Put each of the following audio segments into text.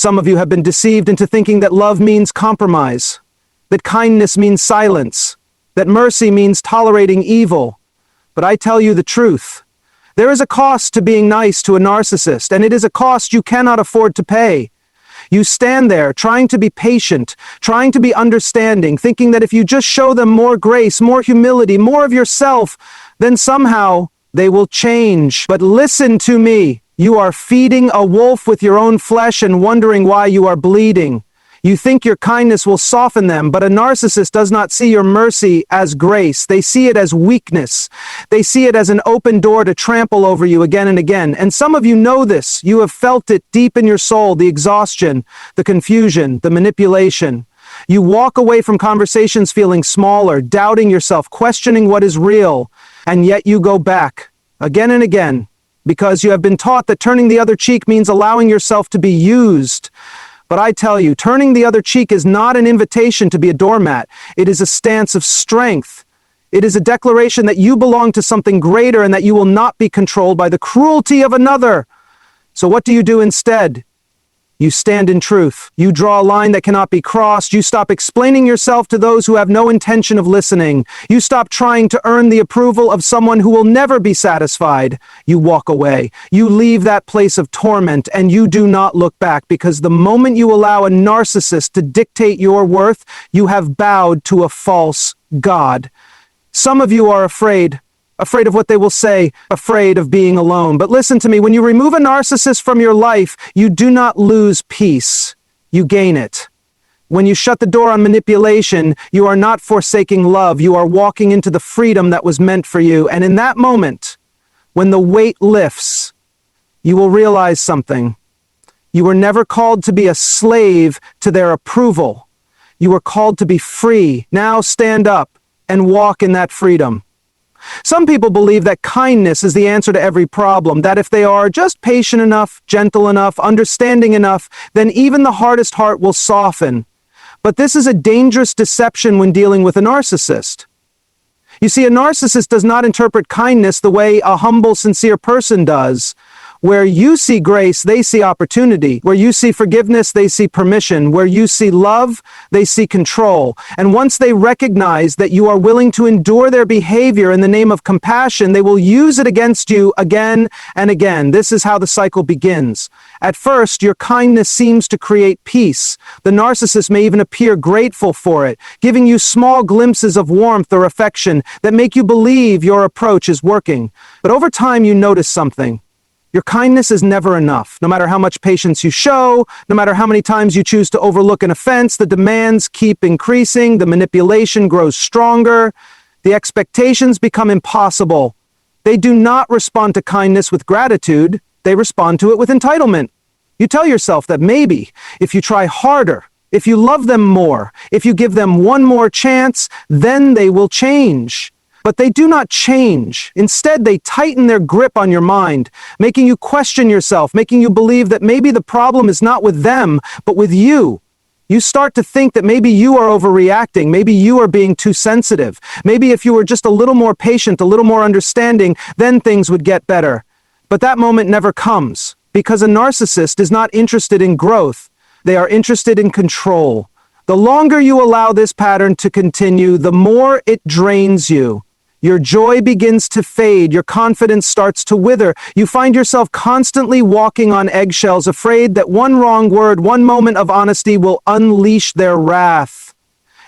Some of you have been deceived into thinking that love means compromise, that kindness means silence, that mercy means tolerating evil. But I tell you the truth. There is a cost to being nice to a narcissist, and it is a cost you cannot afford to pay. You stand there trying to be patient, trying to be understanding, thinking that if you just show them more grace, more humility, more of yourself, then somehow they will change. But listen to me. You are feeding a wolf with your own flesh and wondering why you are bleeding. You think your kindness will soften them, but a narcissist does not see your mercy as grace. They see it as weakness. They see it as an open door to trample over you again and again. And some of you know this. You have felt it deep in your soul, the exhaustion, the confusion, the manipulation. You walk away from conversations feeling smaller, doubting yourself, questioning what is real, and yet you go back again and again because you have been taught that turning the other cheek means allowing yourself to be used. But I tell you, turning the other cheek is not an invitation to be a doormat. It is a stance of strength. It is a declaration that you belong to something greater and that you will not be controlled by the cruelty of another. So what do you do instead? You stand in truth. You draw a line that cannot be crossed. You stop explaining yourself to those who have no intention of listening. You stop trying to earn the approval of someone who will never be satisfied. You walk away. You leave that place of torment and you do not look back, because the moment you allow a narcissist to dictate your worth, you have bowed to a false god. Some of you are afraid of what they will say, afraid of being alone. But listen to me, when you remove a narcissist from your life, you do not lose peace, you gain it. When you shut the door on manipulation, you are not forsaking love, you are walking into the freedom that was meant for you. And in that moment, when the weight lifts, you will realize something. You were never called to be a slave to their approval. You were called to be free. Now stand up and walk in that freedom. Some people believe that kindness is the answer to every problem, that if they are just patient enough, gentle enough, understanding enough, then even the hardest heart will soften. But this is a dangerous deception when dealing with a narcissist. You see, a narcissist does not interpret kindness the way a humble, sincere person does. Where you see grace, they see opportunity. Where you see forgiveness, they see permission. Where you see love, they see control. And once they recognize that you are willing to endure their behavior in the name of compassion, they will use it against you again and again. This is how the cycle begins. At first, your kindness seems to create peace. The narcissist may even appear grateful for it, giving you small glimpses of warmth or affection that make you believe your approach is working. But over time, you notice something. Your kindness is never enough. No matter how much patience you show, no matter how many times you choose to overlook an offense, the demands keep increasing, the manipulation grows stronger, the expectations become impossible. They do not respond to kindness with gratitude, they respond to it with entitlement. You tell yourself that maybe, if you try harder, if you love them more, if you give them one more chance, then they will change. But they do not change. Instead, they tighten their grip on your mind, making you question yourself, making you believe that maybe the problem is not with them, but with you. You start to think that maybe you are overreacting, maybe you are being too sensitive. Maybe if you were just a little more patient, a little more understanding, then things would get better. But that moment never comes, because a narcissist is not interested in growth. They are interested in control. The longer you allow this pattern to continue, the more it drains you. Your joy begins to fade, your confidence starts to wither. You find yourself constantly walking on eggshells, afraid that one wrong word, one moment of honesty will unleash their wrath.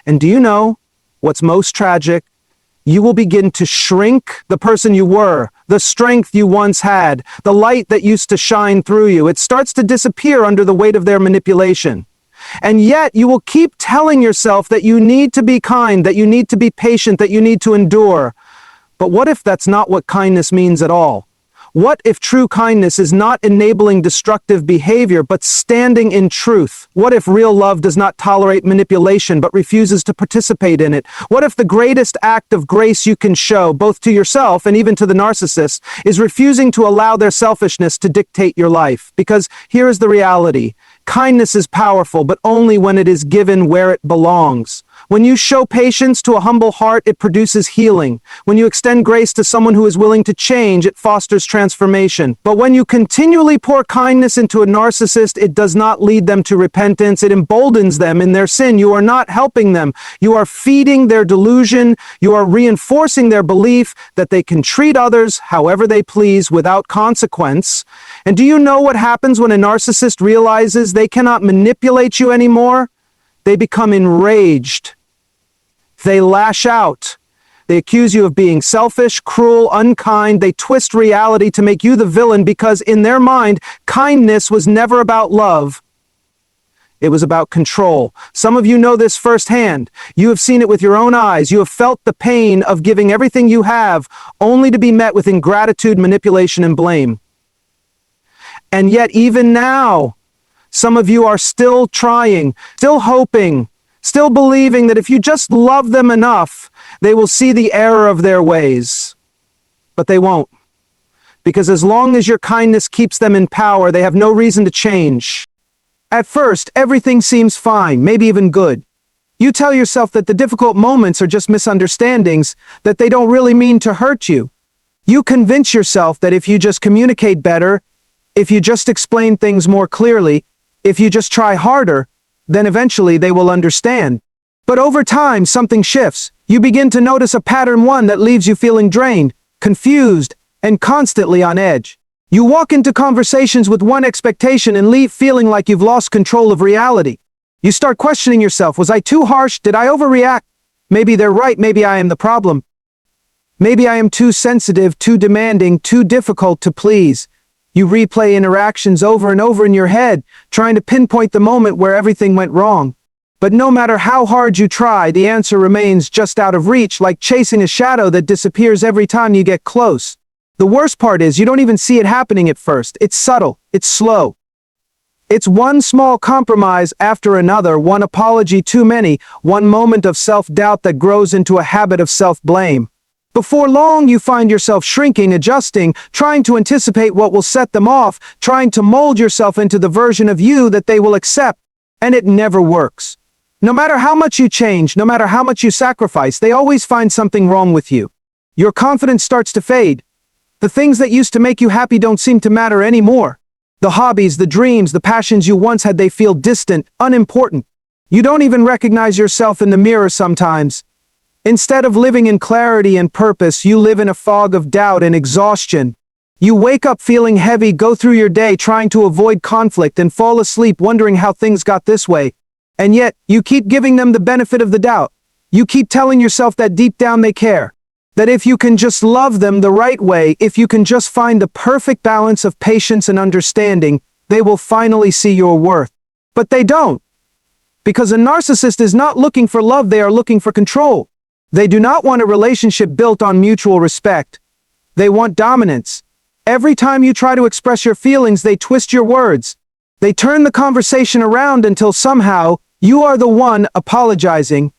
And do you know what's most tragic? You will begin to shrink the person you were, the strength you once had, the light that used to shine through you. It starts to disappear under the weight of their manipulation. And yet you will keep telling yourself that you need to be kind, that you need to be patient, that you need to endure. But what if that's not what kindness means at all? What if true kindness is not enabling destructive behavior, but standing in truth? What if real love does not tolerate manipulation, but refuses to participate in it? What if the greatest act of grace you can show, both to yourself and even to the narcissist, is refusing to allow their selfishness to dictate your life? Because here is the reality. Kindness is powerful, but only when it is given where it belongs. When you show patience to a humble heart, it produces healing. When you extend grace to someone who is willing to change, it fosters transformation. But when you continually pour kindness into a narcissist, it does not lead them to repentance. It emboldens them in their sin. You are not helping them. You are feeding their delusion. You are reinforcing their belief that they can treat others however they please without consequence. And do you know what happens when a narcissist realizes they cannot manipulate you anymore? They become enraged. They lash out. They accuse you of being selfish, cruel, unkind. They twist reality to make you the villain because in their mind, kindness was never about love. It was about control. Some of you know this firsthand. You have seen it with your own eyes. You have felt the pain of giving everything you have only to be met with ingratitude, manipulation, and blame. And yet even now, some of you are still trying, still hoping, still believing that if you just love them enough, they will see the error of their ways. But they won't. Because as long as your kindness keeps them in power, they have no reason to change. At first, everything seems fine, maybe even good. You tell yourself that the difficult moments are just misunderstandings, that they don't really mean to hurt you. You convince yourself that if you just communicate better, if you just explain things more clearly, if you just try harder, then eventually they will understand. But over time, something shifts. You begin to notice a pattern, one that leaves you feeling drained, confused, and constantly on edge. You walk into conversations with one expectation and leave feeling like you've lost control of reality. You start questioning yourself. Was I too harsh? Did I overreact? Maybe they're right. Maybe I am the problem. Maybe I am too sensitive, too demanding, too difficult to please. You replay interactions over and over in your head, trying to pinpoint the moment where everything went wrong. But no matter how hard you try, the answer remains just out of reach, like chasing a shadow that disappears every time you get close. The worst part is you don't even see it happening at first. It's subtle. It's slow. It's one small compromise after another, one apology too many, one moment of self-doubt that grows into a habit of self-blame. Before long, you find yourself shrinking, adjusting, trying to anticipate what will set them off, trying to mold yourself into the version of you that they will accept, and it never works. No matter how much you change, no matter how much you sacrifice, they always find something wrong with you. Your confidence starts to fade. The things that used to make you happy don't seem to matter anymore. The hobbies, the dreams, the passions you once had, they feel distant, unimportant. You don't even recognize yourself in the mirror sometimes. Instead of living in clarity and purpose, you live in a fog of doubt and exhaustion. You wake up feeling heavy, go through your day trying to avoid conflict, and fall asleep wondering how things got this way. And yet, you keep giving them the benefit of the doubt. You keep telling yourself that deep down they care. That if you can just love them the right way, if you can just find the perfect balance of patience and understanding, they will finally see your worth. But they don't. Because a narcissist is not looking for love, they are looking for control. They do not want a relationship built on mutual respect. They want dominance. Every time you try to express your feelings, they twist your words. They turn the conversation around until somehow you are the one apologizing.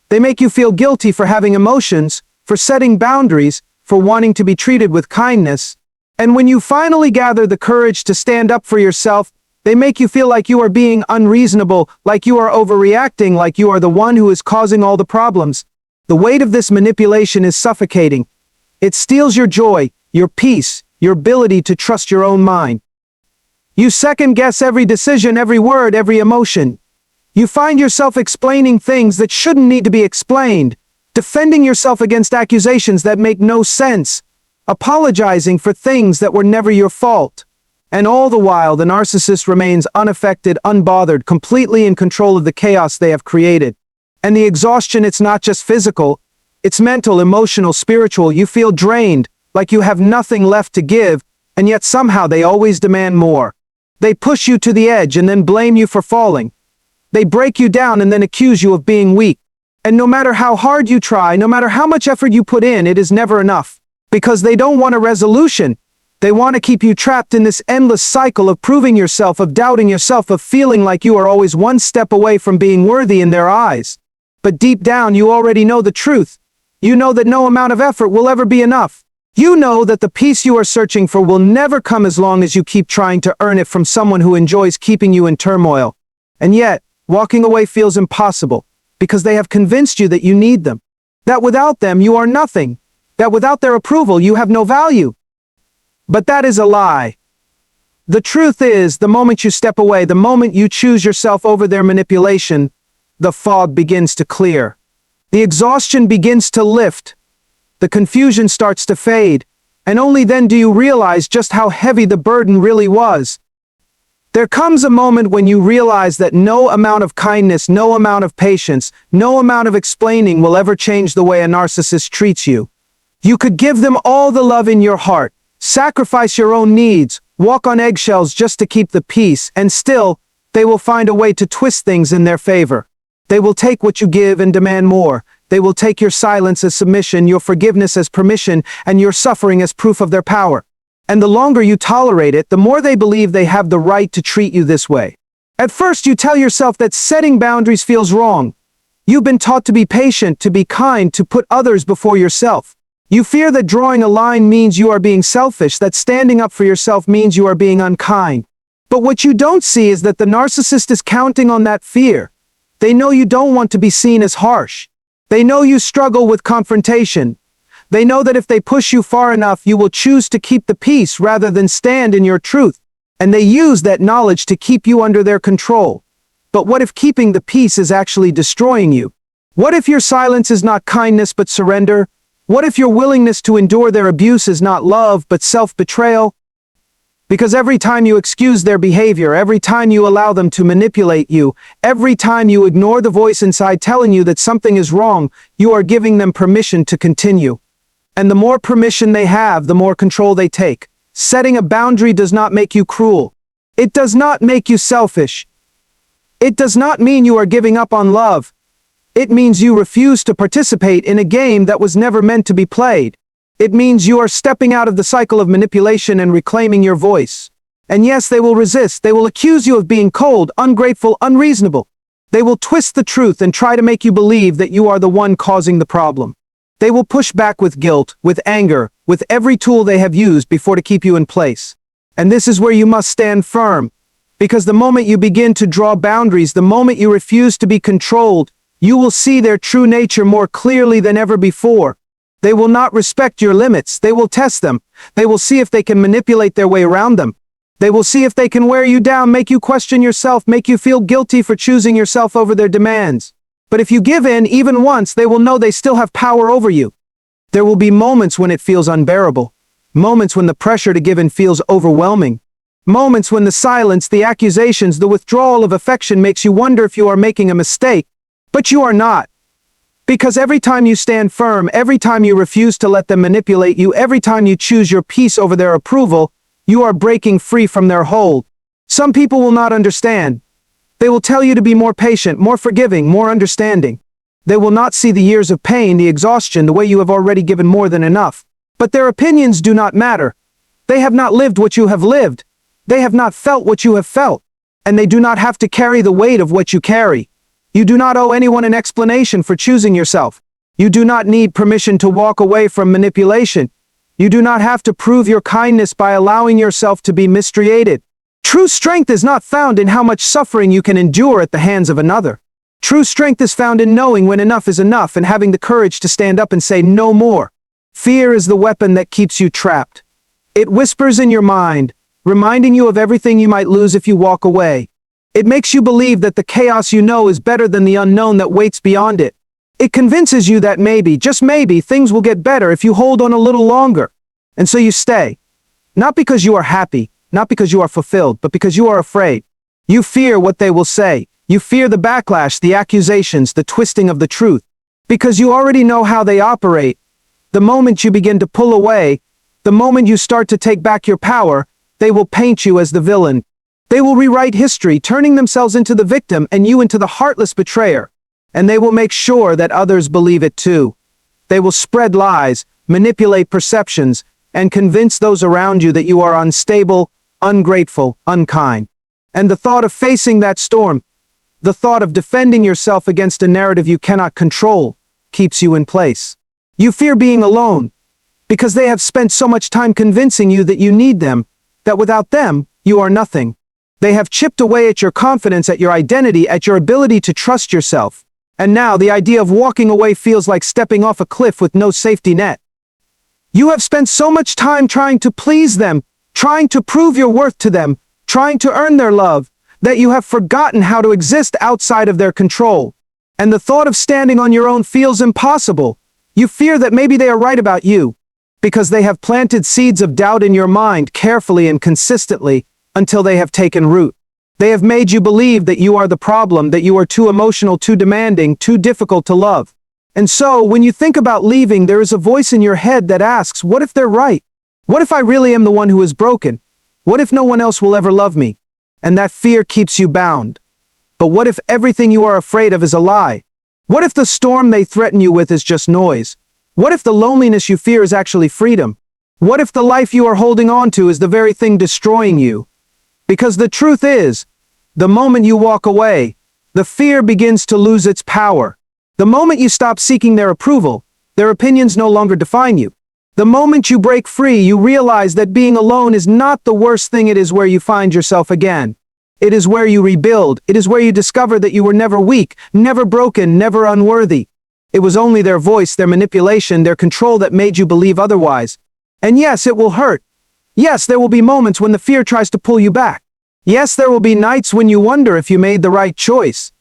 They make you feel guilty for having emotions, for setting boundaries, for wanting to be treated with kindness. And when you finally gather the courage to stand up for yourself, they make you feel like you are being unreasonable, like you are overreacting, like you are the one who is causing all the problems. The weight of this manipulation is suffocating. It steals your joy, your peace, your ability to trust your own mind. You second-guess every decision, every word, every emotion. You find yourself explaining things that shouldn't need to be explained, defending yourself against accusations that make no sense, apologizing for things that were never your fault. And all the while, the narcissist remains unaffected, unbothered, completely in control of the chaos they have created. And the exhaustion, it's not just physical, it's mental, emotional, spiritual. You feel drained, like you have nothing left to give, and yet somehow they always demand more. They push you to the edge and then blame you for falling. They break you down and then accuse you of being weak. And no matter how hard you try, no matter how much effort you put in, it is never enough. Because they don't want a resolution. They want to keep you trapped in this endless cycle of proving yourself, of doubting yourself, of feeling like you are always one step away from being worthy in their eyes. But deep down, you already know the truth. You know that no amount of effort will ever be enough. You know that the peace you are searching for will never come as long as you keep trying to earn it from someone who enjoys keeping you in turmoil. And yet, walking away feels impossible, because they have convinced you that you need them. That without them you are nothing. That without their approval you have no value. But that is a lie. The truth is, the moment you step away, the moment you choose yourself over their manipulation, the fog begins to clear. The exhaustion begins to lift. The confusion starts to fade, and only then do you realize just how heavy the burden really was. There comes a moment when you realize that no amount of kindness, no amount of patience, no amount of explaining will ever change the way a narcissist treats you. You could give them all the love in your heart, sacrifice your own needs, walk on eggshells just to keep the peace, and still, they will find a way to twist things in their favor. They will take what you give and demand more. They will take your silence as submission, your forgiveness as permission, and your suffering as proof of their power. And the longer you tolerate it, the more they believe they have the right to treat you this way. At first you tell yourself that setting boundaries feels wrong. You've been taught to be patient, to be kind, to put others before yourself. You fear that drawing a line means you are being selfish, that standing up for yourself means you are being unkind. But what you don't see is that the narcissist is counting on that fear. They know you don't want to be seen as harsh. They know you struggle with confrontation. They know that if they push you far enough, you will choose to keep the peace rather than stand in your truth. And they use that knowledge to keep you under their control. But what if keeping the peace is actually destroying you? What if your silence is not kindness but surrender? What if your willingness to endure their abuse is not love but self-betrayal? Because every time you excuse their behavior, every time you allow them to manipulate you, every time you ignore the voice inside telling you that something is wrong, you are giving them permission to continue. And the more permission they have, the more control they take. Setting a boundary does not make you cruel. It does not make you selfish. It does not mean you are giving up on love. It means you refuse to participate in a game that was never meant to be played. It means you are stepping out of the cycle of manipulation and reclaiming your voice. And yes, they will resist. They will accuse you of being cold, ungrateful, unreasonable. They will twist the truth and try to make you believe that you are the one causing the problem. They will push back with guilt, with anger, with every tool they have used before to keep you in place. And this is where you must stand firm. Because the moment you begin to draw boundaries, the moment you refuse to be controlled, you will see their true nature more clearly than ever before. They will not respect your limits. They will test them. They will see if they can manipulate their way around them. They will see if they can wear you down, make you question yourself, make you feel guilty for choosing yourself over their demands. But if you give in even once, they will know they still have power over you. There will be moments when it feels unbearable. Moments when the pressure to give in feels overwhelming. Moments when the silence, the accusations, the withdrawal of affection makes you wonder if you are making a mistake. But you are not. Because every time you stand firm, every time you refuse to let them manipulate you, every time you choose your peace over their approval, you are breaking free from their hold. Some people will not understand. They will tell you to be more patient, more forgiving, more understanding. They will not see the years of pain, the exhaustion, the way you have already given more than enough. But their opinions do not matter. They have not lived what you have lived. They have not felt what you have felt. And they do not have to carry the weight of what you carry. You do not owe anyone an explanation for choosing yourself. You do not need permission to walk away from manipulation. You do not have to prove your kindness by allowing yourself to be mistreated. True strength is not found in how much suffering you can endure at the hands of another. True strength is found in knowing when enough is enough and having the courage to stand up and say no more. Fear is the weapon that keeps you trapped. It whispers in your mind, reminding you of everything you might lose if you walk away. It makes you believe that the chaos you know is better than the unknown that waits beyond it. It convinces you that maybe, just maybe, things will get better if you hold on a little longer. And so you stay. Not because you are happy, not because you are fulfilled, but because you are afraid. You fear what they will say. You fear the backlash, the accusations, the twisting of the truth. Because you already know how they operate. The moment you begin to pull away, the moment you start to take back your power, they will paint you as the villain. They will rewrite history, turning themselves into the victim and you into the heartless betrayer. And they will make sure that others believe it too. They will spread lies, manipulate perceptions, and convince those around you that you are unstable, ungrateful, unkind. And the thought of facing that storm, the thought of defending yourself against a narrative you cannot control, keeps you in place. You fear being alone, because they have spent so much time convincing you that you need them, that without them, you are nothing. They have chipped away at your confidence, at your identity, at your ability to trust yourself. And now the idea of walking away feels like stepping off a cliff with no safety net. You have spent so much time trying to please them, trying to prove your worth to them, trying to earn their love, that you have forgotten how to exist outside of their control. And the thought of standing on your own feels impossible. You fear that maybe they are right about you, because they have planted seeds of doubt in your mind carefully and consistently until they have taken root. They have made you believe that you are the problem, that you are too emotional, too demanding, too difficult to love. And so, when you think about leaving, there is a voice in your head that asks, what if they're right? What if I really am the one who is broken? What if no one else will ever love me? And that fear keeps you bound. But what if everything you are afraid of is a lie? What if the storm they threaten you with is just noise? What if the loneliness you fear is actually freedom? What if the life you are holding on to is the very thing destroying you? Because the truth is, the moment you walk away, the fear begins to lose its power. The moment you stop seeking their approval, their opinions no longer define you. The moment you break free, you realize that being alone is not the worst thing. It is where you find yourself again. It is where you rebuild. It is where you discover that you were never weak, never broken, never unworthy. It was only their voice, their manipulation, their control that made you believe otherwise. And yes, it will hurt. Yes, there will be moments when the fear tries to pull you back. Yes, there will be nights when you wonder if you made the right choice.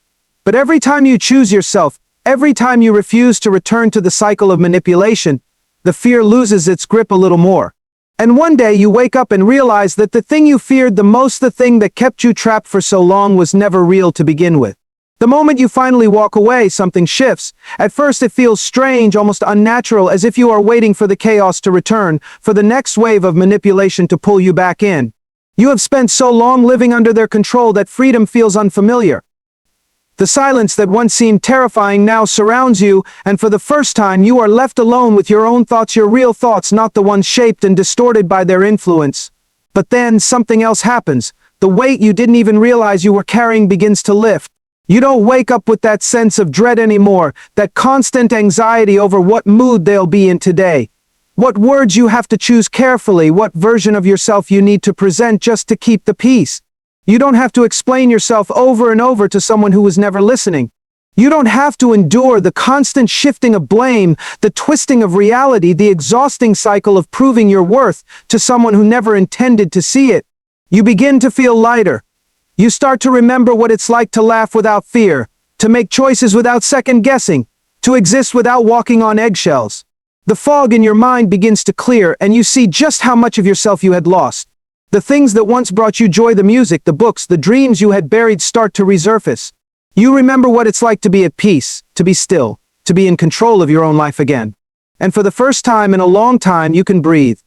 But every time you choose yourself, every time you refuse to return to the cycle of manipulation, the fear loses its grip a little more. And one day you wake up and realize that the thing you feared the most, the thing that kept you trapped for so long, was never real to begin with. The moment you finally walk away, something shifts. At first it feels strange, almost unnatural, as if you are waiting for the chaos to return, for the next wave of manipulation to pull you back in. You have spent so long living under their control that freedom feels unfamiliar. The silence that once seemed terrifying now surrounds you, and for the first time you are left alone with your own thoughts, your real thoughts, not the ones shaped and distorted by their influence. But then something else happens. The weight you didn't even realize you were carrying begins to lift. You don't wake up with that sense of dread anymore, that constant anxiety over what mood they'll be in today. What words you have to choose carefully, what version of yourself you need to present just to keep the peace. You don't have to explain yourself over and over to someone who was never listening. You don't have to endure the constant shifting of blame, the twisting of reality, the exhausting cycle of proving your worth to someone who never intended to see it. You begin to feel lighter. You start to remember what it's like to laugh without fear, to make choices without second guessing, to exist without walking on eggshells. The fog in your mind begins to clear, and you see just how much of yourself you had lost. The things that once brought you joy, the music, the books, the dreams you had buried, start to resurface. You remember what it's like to be at peace, to be still, to be in control of your own life again. And for the first time in a long time, you can breathe.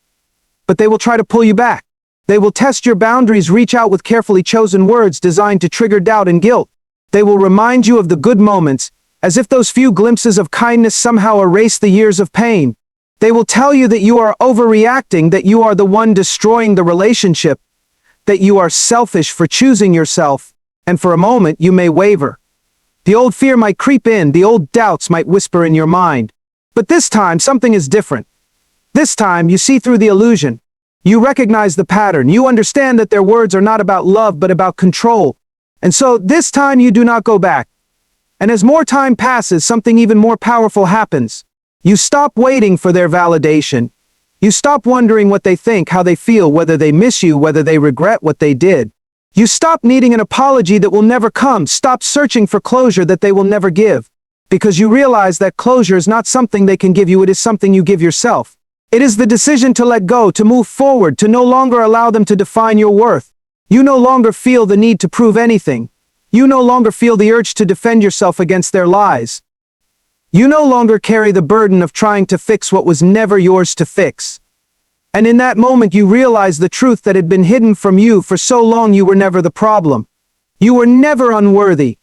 But they will try to pull you back. They will test your boundaries, reach out with carefully chosen words designed to trigger doubt and guilt. They will remind you of the good moments, as if those few glimpses of kindness somehow erase the years of pain. They will tell you that you are overreacting, that you are the one destroying the relationship, that you are selfish for choosing yourself, and for a moment you may waver. The old fear might creep in, the old doubts might whisper in your mind. But this time, something is different. This time, you see through the illusion. You recognize the pattern. You understand that their words are not about love, but about control. And so, this time you do not go back. And as more time passes, something even more powerful happens. You stop waiting for their validation. You stop wondering what they think, how they feel, whether they miss you, whether they regret what they did. You stop needing an apology that will never come. Stop searching for closure that they will never give. Because you realize that closure is not something they can give you, it is something you give yourself. It is the decision to let go, to move forward, to no longer allow them to define your worth. You no longer feel the need to prove anything. You no longer feel the urge to defend yourself against their lies. You no longer carry the burden of trying to fix what was never yours to fix. And in that moment you realize the truth that had been hidden from you for so long. You were never the problem. You were never unworthy.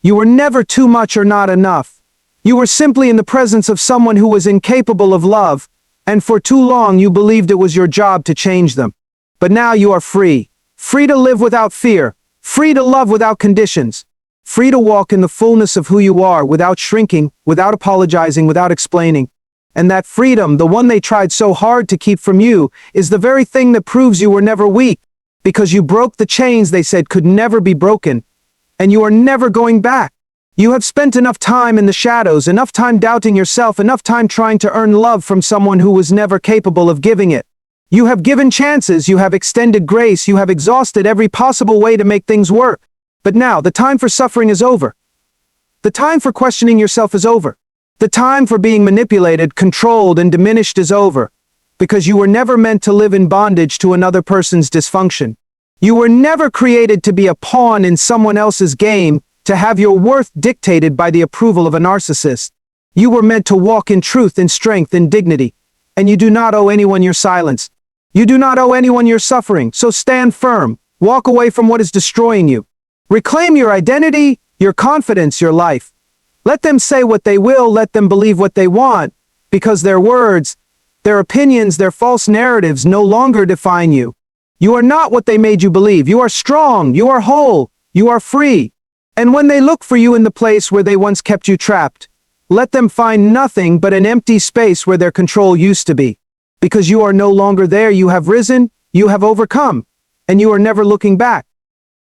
You were never too much or not enough. You were simply in the presence of someone who was incapable of love, and for too long you believed it was your job to change them. But now you are free. Free to live without fear. Free to love without conditions. Free to walk in the fullness of who you are, without shrinking, without apologizing, without explaining. And that freedom, the one they tried so hard to keep from you, is the very thing that proves you were never weak, because you broke the chains they said could never be broken, and you are never going back. You have spent enough time in the shadows, enough time doubting yourself, enough time trying to earn love from someone who was never capable of giving it. You have given chances, you have extended grace, you have exhausted every possible way to make things work. But now, the time for suffering is over. The time for questioning yourself is over. The time for being manipulated, controlled, and diminished is over. Because you were never meant to live in bondage to another person's dysfunction. You were never created to be a pawn in someone else's game, to have your worth dictated by the approval of a narcissist. You were meant to walk in truth, in strength, in dignity. And you do not owe anyone your silence. You do not owe anyone your suffering, so stand firm. Walk away from what is destroying you. Reclaim your identity, your confidence, your life. Let them say what they will, let them believe what they want, because their words, their opinions, their false narratives no longer define you. You are not what they made you believe. You are strong, you are whole, you are free. And when they look for you in the place where they once kept you trapped, let them find nothing but an empty space where their control used to be. Because you are no longer there, you have risen, you have overcome, and you are never looking back.